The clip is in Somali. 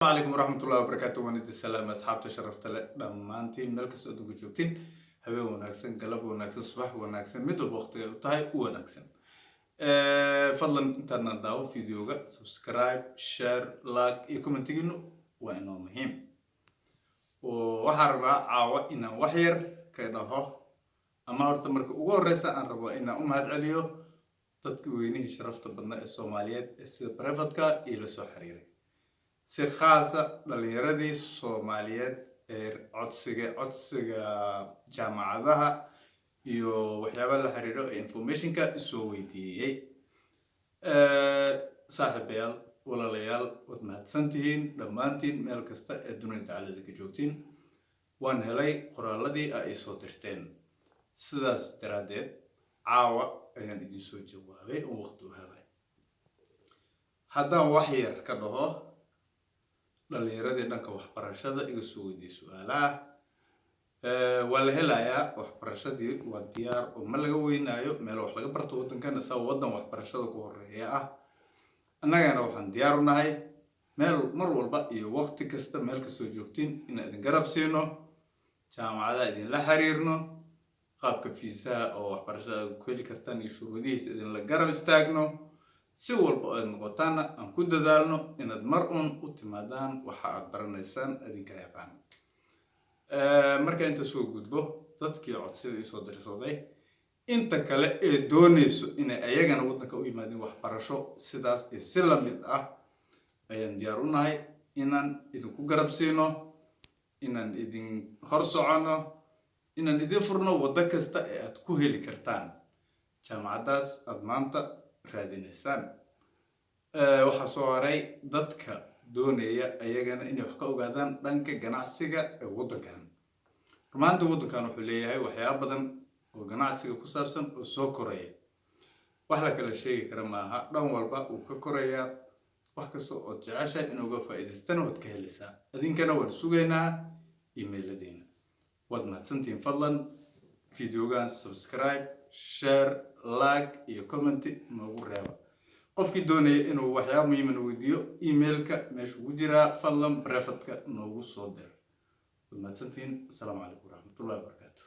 عليكم ورحمة الله وبركاته ونيت السلام أصحاب تشرفت دمانتين ملك سودو جوجتين هبه وناكسن قلب وناكسن صباح وناكسن مدو الوقت وطاي وناكسن فضلا انت نداو فيديوغا سبسكرايب شير لايك يكومنتينو وانه مهم وحربا عاوة إنا وحير كيدهو أما horta marka ugu horeysa aan rabo inaan u mahadceliyo dadkii weynihii sharafta badnaa ee Soomaaliyeed ee sida privatka iyo la soo xiriiray si khaas ah dhalinyaradii Soomaaliyeed ee codsiga jaamacadaha iyo waxyaabaha la xiriiro ee informationka soo weydiiyay saaxiibayaal walaalayaal wad mahadsantihiin dhammaantiin meel kasta ee dunida tacaalada ka joogtiin waan helay qoraaladii ay soo dirteen sidaas daraadeed caawa ayaan idin soo jawaabay oo waqti u helay haddaan wax yar ka dhaho dhalinyaradii dhanka waxbarashada iga soo weydiiyay su'aalaha waa la helayaa waxbarashadii waa diyaar oo ma laga weynaayo meel wax laga barto waddankan isaga waddan waxbarashada ku horeeya ah annagana waxaan diyaar u nahay meel mar walba iyo waqti kasta meel kastoo joogtiin inaan idin garab siino jaamacadaha idin la xiriirno qaabka fiisaha oo waxbarashada ku heli kartaan iyo shuruudihiisa idin la garab istaagno si walba oo aad noqotaana aan ku dadaalno inaad mar uun u timaadaan waxa aad baranaysaan idinka yaqaan marka inta soo gudbo dadkii codsida isoo dirsaday inta kale ee doonayso inay ayagana waddanka u yimaadeen waxbarasho sidaas iyo si la mid ah ayaan diyaar u nahay inaan idinku garab siino inaan idin hor socono inaan idin furno waddo kasta ee aad ku heli kartaan jaamacadaas aad maanta raadinaysaan waxaa soo haray dadka doonaya ayagana inay wax ka ogaadaan dhanka ganacsiga ee waddankan rumaanta waddankan wuxuu leeyahay waxyaabo badan oo ganacsiga ku saabsan oo soo koraya wax la kala sheegi kara maaha dhan walba uu ka korayaa wax kasta oo jeceshahay in uga faa'iidaystaan waad ka helaysaa idinkana waan sugaynaa emailadiina waad mahadsantihiin fadlan fideogan subscribe share like iyo comment noogu reeba qofkii doonaya inuu waxyaabo muhiim ah weydiiyo emailka meesha ugu jira fadlan privatka noogu soo dir waad mahadsantihiin assalaamu calaykum waraxmatullaahi wabarakaatuh